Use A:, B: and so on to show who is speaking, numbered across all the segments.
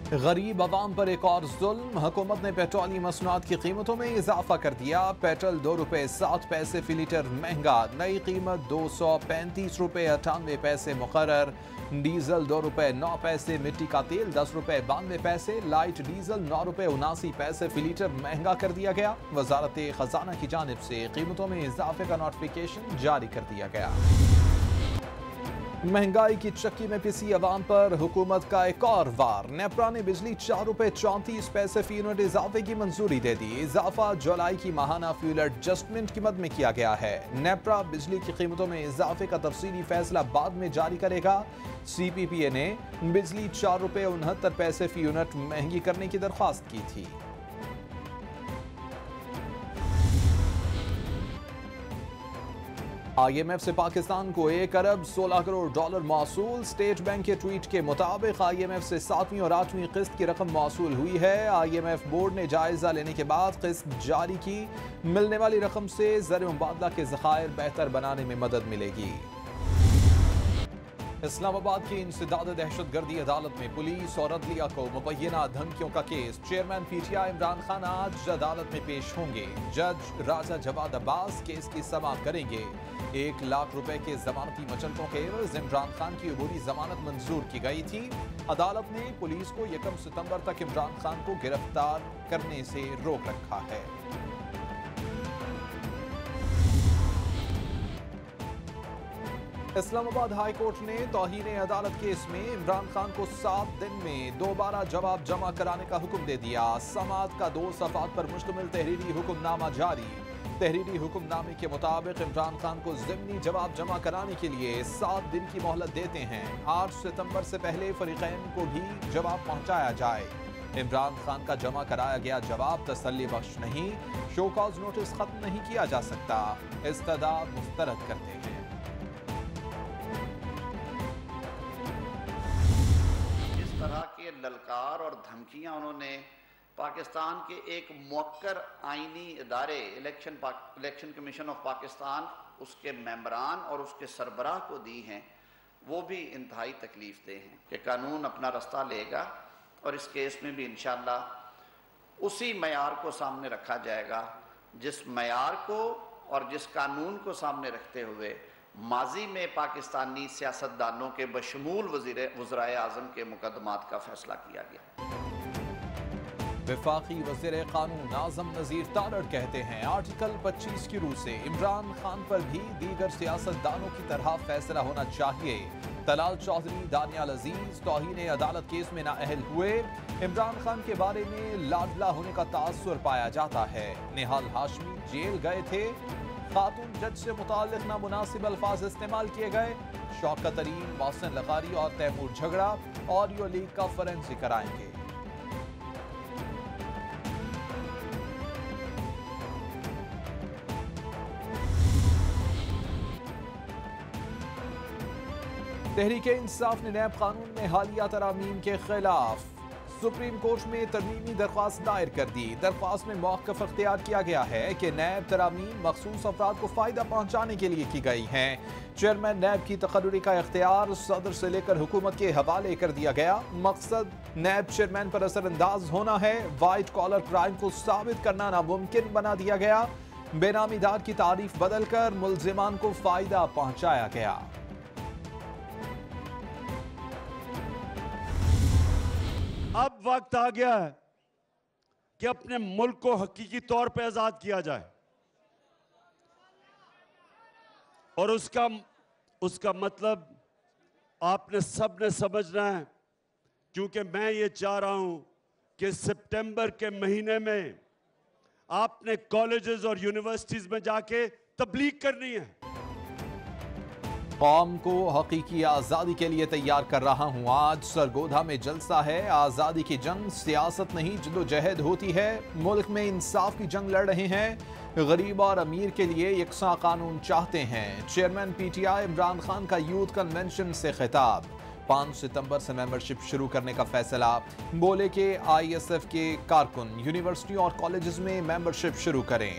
A: गरीब आवाम पर एक और जुल्म। हुकूमत ने पेट्रोलियम मसनूआत की कीमतों में इजाफा कर दिया। पेट्रोल 2 रुपये 7 पैसे फी लीटर महंगा, नई कीमत 235 रुपये 98 पैसे मुकर्रर। डीजल 2 रुपये 9 पैसे, मिट्टी का तेल 10 रुपये 92 पैसे, लाइट डीजल 9 रुपये 79 पैसे फी लीटर महंगा कर दिया गया। वजारत खजाना की जानिब से कीमतों में इजाफे का नोटिफिकेशन जारी कर दिया गया। महंगाई की चक्की में पिसी अवाम पर हुकूमत का एक और वार। नेपरा ने बिजली 4 रुपये 34 पैसे फी यूनिट इजाफे की मंजूरी दे दी। इजाफा जुलाई की माहाना फ्यूल एडजस्टमेंट की मद में किया गया है। नेपरा बिजली की कीमतों में इजाफे का तफसीली फैसला बाद में जारी करेगा। CPPA ने बिजली 4 रुपये 69 पैसे फी यूनिट महंगी करने की दरख्वास्त की थी। IMF से पाकिस्तान को 1 अरब 16 करोड़ डॉलर मौसूल। स्टेट बैंक के ट्वीट के मुताबिक IMF से 7वीं और 8वीं किस्त की रकम मौसूल हुई है। IMF बोर्ड ने जायजा लेने के बाद किस्त जारी की। मिलने वाली रकम से ज़र मुबादला के ज़खायर बेहतर बनाने में मदद मिलेगी। इस्लामाबाद की इंसदाद दहशतगर्दी अदालत में पुलिस और अदलिया को मुबैना धमकियों का case. Chairman PTI Imran Khan आज अदालत में पेश होंगे। जज राजा जवाद अब्बास केस की समाअत करेंगे। 1 लाख रुपए के जमानती मचलतों के एवज इमरान खान की अबूरी जमानत मंजूर की गई थी। अदालत ने पुलिस को 1 सितंबर तक इमरान खान को गिरफ्तार करने से रोक रखा है। इस्लामाबाद हाई कोर्ट ने तौहीन अदालत केस में इमरान खान को 7 दिन में दोबारा जवाब जमा कराने का हुक्म दे दिया। समाअत का 2 सफ़ात पर मुश्तमिल तहरीरी हुक्मनामा जारी। तहरीरी हुक्मनामे के मुताबिक इमरान खान को ज़िमनी जवाब जमा कराने के लिए 7 दिन की मोहलत देते हैं। 8 सितंबर से पहले फरीक़ैन को भी जवाब पहुंचाया जाए। इमरान खान का जमा कराया गया जवाब तसल्ली बख्श नहीं, शो कॉज नोटिस खत्म नहीं किया जा सकता। इस्तदाद मुस्तरद करते हैं।
B: तरह के ललकार और धमकियां उन्होंने पाकिस्तान के एक मुअक्कर आईनी इदारे इलेक्शन कमीशन ऑफ पाकिस्तान, उसके मेंबरान और उसके सरबराह को दी हैं, वो भी इंतहाई तकलीफ दे हैं कि कानून अपना रास्ता लेगा और इस केस में भी इंशाअल्लाह उसी मयार को सामने रखा जाएगा जिस मयार को और जिस कानून को सामने रखते हुए माजी में पाकिस्तानी सियासतदानों के बशमूल वज़ीर आज़म के मुकदमात का फैसला किया गया।
A: वफाकी वज़ीर कानून आज़म नज़ीर तारड़ कहते हैं आर्टिकल 25 की रूह से इमरान खान पर भी दीगर सियासतदानों की तरह फैसला होना चाहिए। तलाल चौधरी, दानियाल अजीज तौहीन अदालत केस में नाअहल हुए। इमरान खान के बारे में लाडला होने का तासुर पाया जाता है। निहाल हाशमी जेल गए थे। खातून जज से मुताल्लिक नामुनासिब अल्फाज इस्तेमाल किए गए। शौकत तरीन, मोहसिन लगारी और तैमूर झगड़ा ऑडियो लीक का फोरेंसिक कराएंगे। तहरीक इंसाफ ने नैब कानून में हालिया तरामीम के खिलाफ सुप्रीम कोर्ट में तरमीमी दरख्वास्त दायर कर दी। दरख्वास्त में मौक़िफ़ अख्तियार किया गया है कि नैब तरामीम मखसूस अफराद को फ़ायदा पहुँचाने के लिए की गई हैं। चेयरमैन नैब की तकर्रुरी का इख्तियार सदर से लेकर हुकूमत के हवाले कर दिया गया। मकसद नैब चेयरमैन पर असरअंदाज होना है। वाइट कॉलर क्राइम को साबित करना नामुमकिन बना दिया गया। बेनामीदार की तारीफ बदलकर मुल्जिमान को फ़ायदा पहुँचाया गया।
C: अब वक्त आ गया है कि अपने मुल्क को हकीकी तौर पे आजाद किया जाए और उसका मतलब आपने सबने समझना है, क्योंकि मैं ये चाह रहा हूं कि सितंबर के महीने में आपने कॉलेजेस और यूनिवर्सिटीज में जाके तबलीग करनी है।
A: कौम को हकीकी आज़ादी के लिए तैयार कर रहा हूँ। आज सरगोधा में जलसा है। आज़ादी की जंग सियासत नहीं जद्दोजहद होती है। मुल्क में इंसाफ की जंग लड़ रहे हैं। गरीब और अमीर के लिए यकसा कानून चाहते हैं। चेयरमैन PTI इमरान खान का यूथ कन्वेंशन से खिताब। 5 सितंबर से मेंबरशिप शुरू करने का फैसला। बोले कि ISF के कारकुन यूनिवर्सिटी और कॉलेजेस में मेंबरशिप शुरू करें।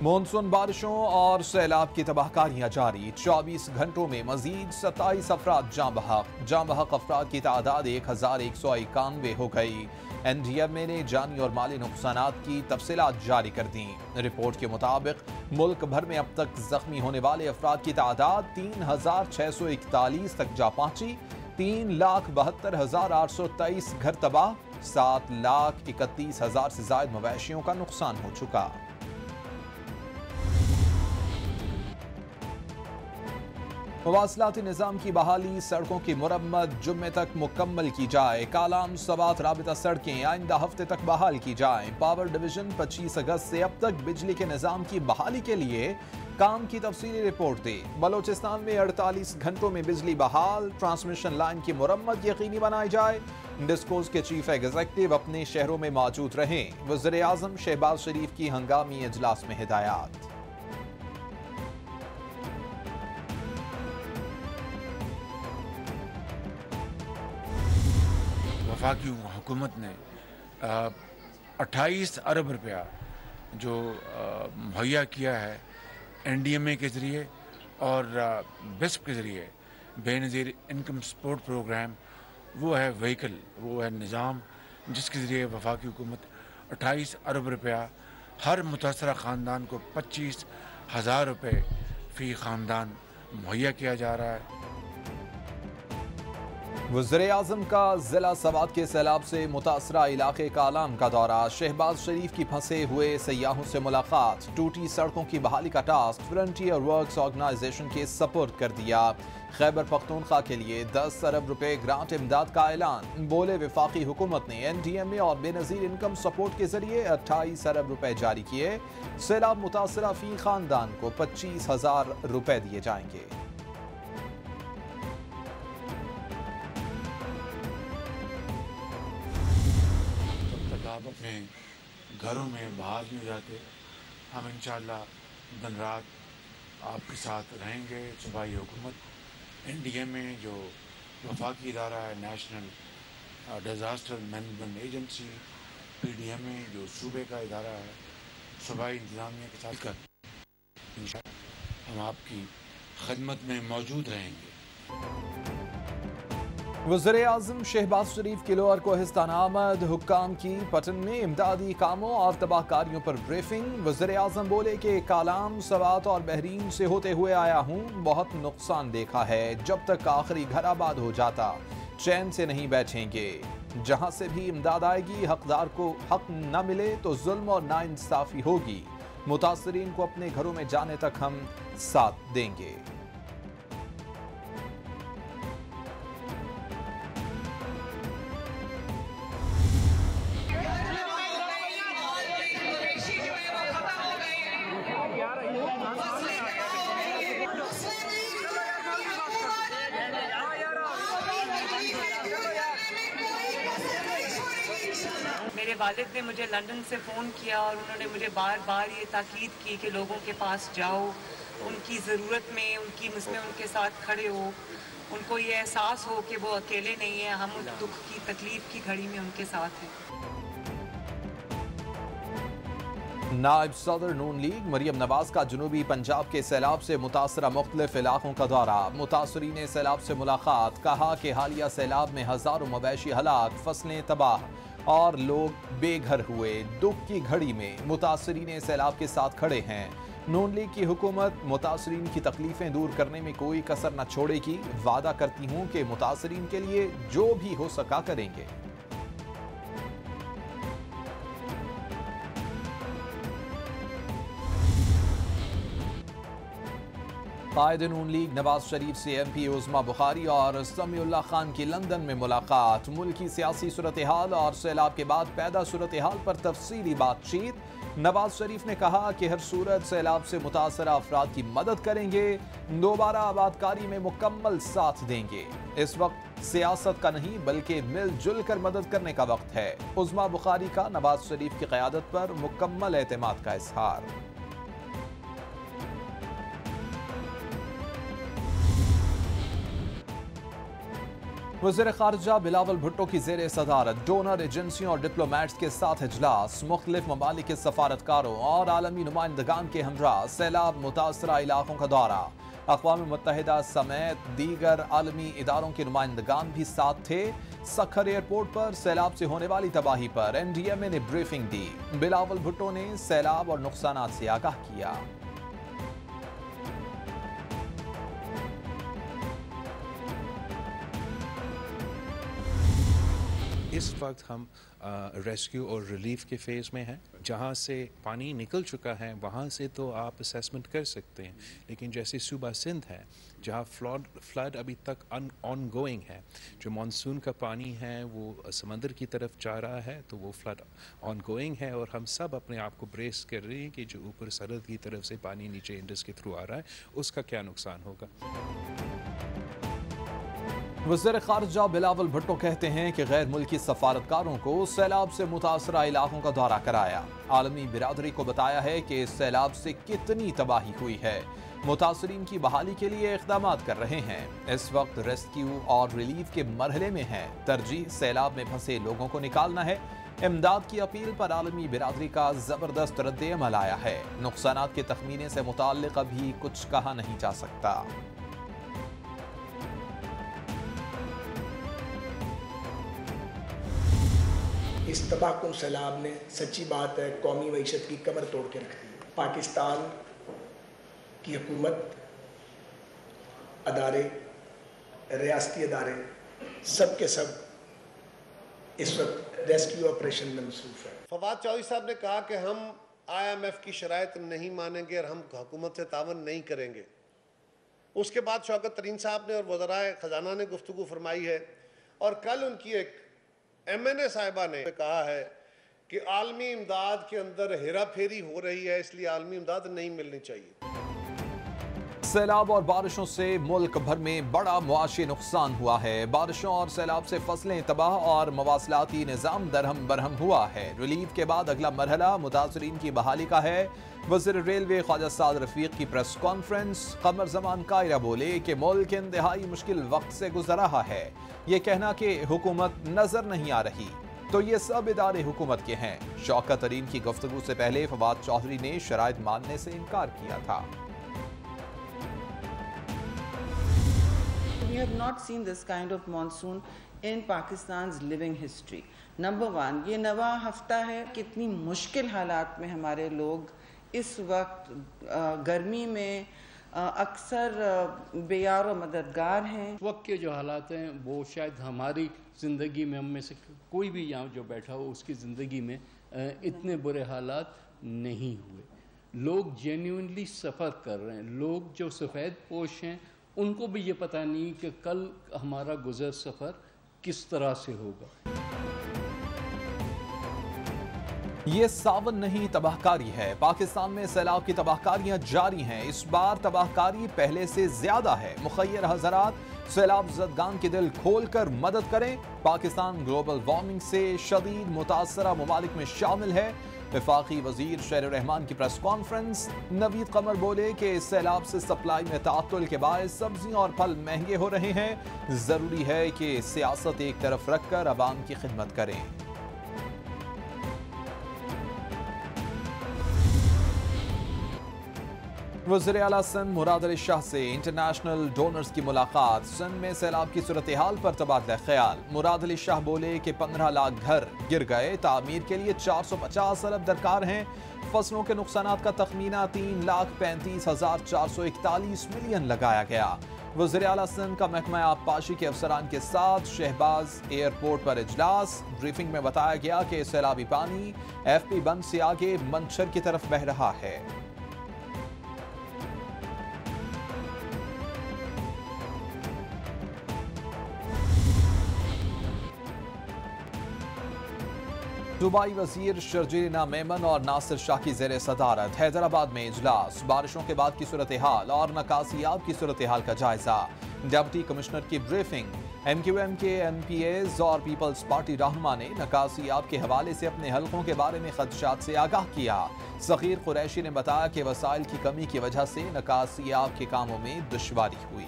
A: मॉनसून बारिशों और सैलाब की तबाहकारियां जारी। 24 घंटों में मजीद 27 अफराद जाँ बहक अफराद की तादाद 1191 हो गई। NDMA ने जानी और माली नुकसानात की तफसीलात जारी कर दी। रिपोर्ट के मुताबिक मुल्क भर में अब तक जख्मी होने वाले अफराद की तादाद 3641 तक जा पहुंची। 3,72,823 घर तबाह, 7,31,000 से ज्यादा मवेशियों का नुकसान हो चुका। मवासलाती निज़ाम की बहाली, सड़कों की मुरम्मत जुम्मे तक मुकम्मल की जाए। कालाम सवात राबिता सड़कें आइंदा हफ्ते तक बहाल की जाए। पावर डिवीजन 25 अगस्त से अब तक बिजली के निज़ाम की बहाली के लिए काम की तफसीली रिपोर्ट दी। बलोचिस्तान में 48 घंटों में बिजली बहाल, ट्रांसमिशन लाइन की मुरम्मत यकीनी बनाई जाए। डिस्कोस के चीफ एग्जीक्यूटिव अपने शहरों में मौजूद रहें। वज़ीर आज़म शहबाज शरीफ की हंगामी इजलास में हिदायत।
D: वफाकी हुकूमत ने 28 अरब रुपया जो मुहैया किया है NDMA के ज़रिए और बेस्प के ज़रिए बेनज़ीर इनकम सपोर्ट प्रोग्राम, वो है व्हीकल, वो है निज़ाम जिसके ज़रिए वफाकी हुकूमत 28 अरब रुपया हर मुतासरा ख़ानदान को 25,000 रुपये फ़ी ख़ानदान मुहैया किया जा रहा है।
A: वज़ीर आज़म का ज़िला सवात के सैलाब से मुतासरा इलाके कालाम का दौरा। शहबाज शरीफ की फंसे हुए सयाहों से मुलाकात। टूटी सड़कों की बहाली का टास्क फ्रंटियर वर्क्स ऑर्गेनाइजेशन के सपोर्ट कर दिया। खैबर पख्तूनख्वा के लिए 10 अरब रुपए ग्रांट इमदाद का ऐलान। बोले वफाकी हुकूमत ने NDMA और बेनज़ीर इनकम सपोर्ट के जरिए 28 अरब रुपए जारी किए। सैलाब मुतासरा फी खानदान को 25,000 रुपए दिए जाएंगे।
D: आप अपने घरों में बहाल नहीं हो जाते, हम इंशाअल्लाह दिन रात आपके साथ रहेंगे। सूबाई हुकूमत NDMA जो वफाकी इदारा है, national disaster management agency, PDMA जो सूबे का इदारा है, सूबाई इंतज़ामिया के साथ कर इंशाअल्लाह हम आपकी खिदमत में मौजूद रहेंगे।
A: वज़ीर आज़म शहबाज शरीफ की लोअर कोहिस्तान आमद। हुक्काम की पटन में इमदादी कामों और तबाहकारियों पर ब्रीफिंग। वज़ीर आज़म बोले कि कालाम सवात और बहरीन से होते हुए आया हूँ, बहुत नुकसान देखा है। जब तक आखिरी घर आबाद हो जाता चैन से नहीं बैठेंगे। जहाँ से भी इमदाद आएगी, हकदार को हक न मिले तो जुल्म और नाइंसाफ़ी होगी। मुतासरीन को अपने घरों में जाने तक हम साथ देंगे।
E: मेरे वालिद ने मुझे लंदन से फ़ोन किया और उन्होंने मुझे बार बार ये ताकीद की कि लोगों के पास जाओ, उनकी ज़रूरत में उनके साथ खड़े हो, उनको ये एहसास हो कि वो अकेले नहीं है, हम उस दुख की तकलीफ़ की घड़ी में उनके साथ हैं।
A: नायब सदर नून लीग मरियम नवाज का जनूबी पंजाब के सैलाब से मुतासरा मुख्तलिफ इलाकों का दौरा। मुतासरीन सैलाब से मुलाकात। कहा कि हालिया सैलाब में हज़ारों मवेशी हलाक, फसलें तबाह और लोग बेघर हुए। दुख की घड़ी में मुतासरीन सैलाब के साथ खड़े हैं। नून लीग की हुकूमत मुतासरीन की तकलीफें दूर करने में कोई कसर न छोड़ेगी। वादा करती हूँ कि मुतासरीन के लिए जो भी हो सका करेंगे। कायद नून लीग नवाज शरीफ से MP उज़मा बुखारी और समीउल्लाह खान की लंदन में मुलाकात। मुल्की सियासी सूरत हाल और सैलाब के बाद पैदा सूरत हाल पर तफसीली बातचीत। नवाज शरीफ ने कहा कि हर सूरत सैलाब से मुतासरा अफराद की मदद करेंगे, दोबारा आबादकारी में मुकम्मल साथ देंगे। इस वक्त सियासत का नहीं बल्कि मिलजुल कर मदद करने का वक्त है। उज़मा बुखारी का नवाज शरीफ की क़यादत पर मुकम्मल एतमाद का इज़हार। वज़ीर ख़ारिजा बिलावल भुट्टो की ज़ेर सदारत डोनर एजेंसियों और डिप्लोमेट्स के साथ इजलास, मुख्तलिफ ममालिक के सफारतकारों और आलमी नुमाइंदगान के हमरा सैलाब मुतासरा इलाकों का दौरा। अक़वाम मुत्तहिदा समेत दीगर आलमी इदारों के नुमाइंदगान भी साथ थे। सखर एयरपोर्ट पर सैलाब से होने वाली तबाही पर NDMA ने ब्रीफिंग दी। बिलावल भुट्टो ने सैलाब और नुकसानात से आगाह किया।
F: इस वक्त हम रेस्क्यू और रिलीफ के फेज़ में हैं। जहाँ से पानी निकल चुका है वहाँ से तो आप असेसमेंट कर सकते हैं, लेकिन जैसे सूबा सिंध है जहाँ फ्लड अभी तक ऑन गोइंग है, जो मानसून का पानी है वो समंदर की तरफ जा रहा है, तो वो फ्लड ऑन गोइंग है और हम सब अपने आप को ब्रेस कर रहे हैं कि जो ऊपर सरहद की तरफ से पानी नीचे इंडस के थ्रू आ रहा है उसका क्या नुकसान होगा।
A: वज़ीर ख़ारिजा बिलावल भुट्टो कहते हैं कि गैर मुल्की सफारतकारों को सैलाब से मुतासरा इलाकों का दौरा कराया, आलमी बिरादरी को बताया है कि इस सैलाब से कितनी तबाही हुई है, मुतासरीन की बहाली के लिए इक़दाम कर रहे हैं। इस वक्त रेस्क्यू और रिलीफ के मरहले में है, तरजीह सैलाब में फंसे लोगों को निकालना है। इमदाद की अपील पर आलमी बिरादरी का ज़बरदस्त रद्द-ए-अमल आया है। नुकसानात के तखमीने से मुताल्लिक़ अभी कुछ कहा नहीं जा सकता।
G: इस तबाहकुन सैलाब ने सच्ची बात है कौमी मईशत की कमर तोड़ के रख दी। पाकिस्तान की हुकूमत, अदारे, रियासती अदारे सब के सब इस वक्त रेस्क्यू ऑपरेशन में मसरूफ़ है।
H: फवाद चौधरी साहब ने कहा कि हम IMF की शराइत नहीं मानेंगे और हम हुकूमत से तावन नहीं करेंगे। उसके बाद शौकत तरीन साहब ने और वज़राए ख़जाना ने गुफ्तगू फरमाई है और कल उनकी एक MNA साहिबा ने कहा है कि आलमी इमदाद के अंदर हेरा फेरी हो रही है, इसलिए आलमी इमदाद नहीं मिलनी चाहिए।
A: सैलाब और बारिशों से मुल्क भर में बड़ा मुआशी नुकसान हुआ है। बारिशों और सैलाब से फसलें तबाह और मवासलाती निज़ाम दरहम बरहम हुआ है। रिलीफ के बाद अगला मरहला मुतासरीन की बहाली का है। वज़ीर रेलवे ख्वाजा साद रफीक की प्रेस कॉन्फ्रेंस। कमर ज़मान कायरा बोले कि मुल्क इंतहाई मुश्किल वक्त से गुजर रहा है। ये कहना कि हुकूमत नजर नहीं आ रही तो ये सब इदारे हुकूमत के हैं। शौकत तरीन की गुफ्तगू से पहले फवाद चौधरी ने शराइत मानने से इनकार किया था।
I: We have not seen this kind of monsoon in Pakistan's living history. Number one, ये नवा हफ्ता है, कितनी मुश्किल हालात में हमारे लोग इस वक्त गर्मी में अक्सर बेयार और मददगार हैं।
J: वक्त के जो हालात हैं वो शायद हमारी ज़िंदगी में, हम में से कोई भी यहाँ जो बैठा हो उसकी ज़िंदगी में इतने बुरे हालात नहीं हुए। लोग जेन्युइनली सफ़र कर रहे हैं। लोग जो सफ़ेद पोश हैं उनको भी ये पता नहीं कि कल हमारा गुज़र सफ़र किस तरह से होगा।
A: ये सावन नहीं तबाहकारी है। पाकिस्तान में सैलाब की तबाहकारियां जारी हैं। इस बार तबाहकारी पहले से ज्यादा है। मुखय्यर हज़रात सैलाब ज़दगान के दिल खोल कर मदद करें। पाकिस्तान ग्लोबल वार्मिंग से शदीद मुतासरा ममालिक में शामिल है। वफाकी वजीर शेर रहमान की प्रेस कॉन्फ्रेंस। नवीद कमर बोले कि सैलाब से सप्लाई में तातुल के बायस सब्जियां और फल महंगे हो रहे हैं। जरूरी है कि सियासत एक तरफ रखकर अवाम की खिदमत करें। वज़ीर आला सिंध मुराद अली शाह से इंटरनेशनल डोनर्स की मुलाकात। सिंध में सैलाब की सूरत हाल पर तबादला ख्याल। मुराद अली शाह बोले कि 15 लाख घर गिर गए, तामीर के लिए 450 अरब दरकार हैं। फसलों के नुकसानात का तखमीना 3,35,441 मिलियन लगाया गया। वज़ीर आला सिंध का महकमा आबपाशी के अफसरान के साथ शहबाज एयरपोर्ट पर इजलास। ब्रीफिंग में बताया गया कि सैलाबी पानी FP बंद से आगे मंछर की तरफ बह रहा है। दुबई वजीर शर्जीना मेमन और नासिर शाह की जेर सदारत हैदराबाद में इजलास। बारिशों के बाद की सूरत हाल और नकासियाब की सूरत हाल का जायजा। डिप्टी कमिश्नर की ब्रीफिंग। MQM के MPAs और पीपल्स पार्टी रहनुमा ने नकासियाब के हवाले से अपने हलकों के बारे में खदशात से आगाह किया। सगीर कुरैशी ने बताया कि वसाइल की कमी की वजह से नकासियाब के कामों में दुश्वारी हुई।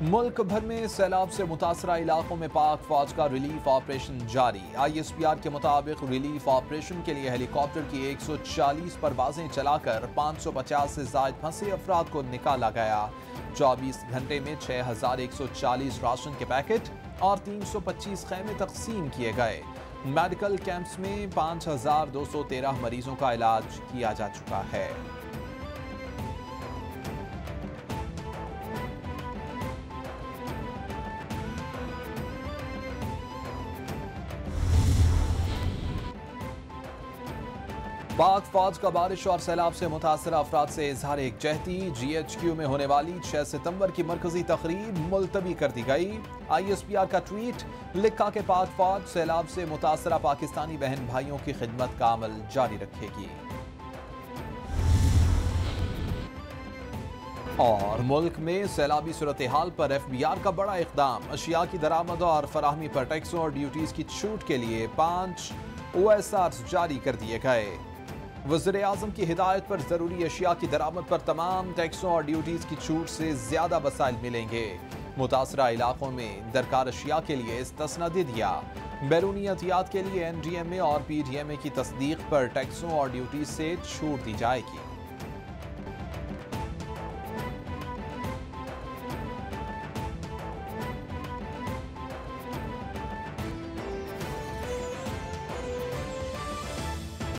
A: मुल्क भर में सैलाब से मुतासरा इलाकों में पाक फौज का रिलीफ ऑपरेशन जारी। ISPR के मुताबिक रिलीफ ऑपरेशन के लिए हेलीकॉप्टर की 140 परवाजें चलाकर 550 से जायद फंसे अफराद को निकाला गया। 24 घंटे में 6140 राशन के पैकेट और 325 खैमे तकसीम किए गए। मेडिकल कैंप्स में 5213 मरीजों का इलाज किया जा चुका है। पाक फौज का बारिश और सैलाब से मुतासर अफराद से इजहार एकजहती। GHQ में होने वाली 6 सितंबर की मरकजी तकरीब मुलतवी कर दी गई। ISPR का ट्वीट, लिखा कि पाक फौज सैलाब से मुतासरा पाकिस्तानी बहन भाइयों की खिदमत का अमल जारी रखेगी। और मुल्क में सैलाबी सूरत हाल पर FBR का बड़ा इकदाम। अशिया की दरामद और फराहमी पर टैक्सों और ड्यूटीज की छूट के लिए 5 OSRs जारी कर दिए गए। वज़ीर आज़म की हिदायत पर जरूरी अशिया की दरामद पर तमाम टैक्सों और ड्यूटीज की छूट से ज्यादा वसाइल मिलेंगे। मुतासरा इलाकों में दरकार अशिया के लिए इस्तिस्ना दे दिया। बैरूनी एहतियात के लिए NDMA और PDMA की तस्दीक पर टैक्सों और ड्यूटीज से छूट दी जाएगी।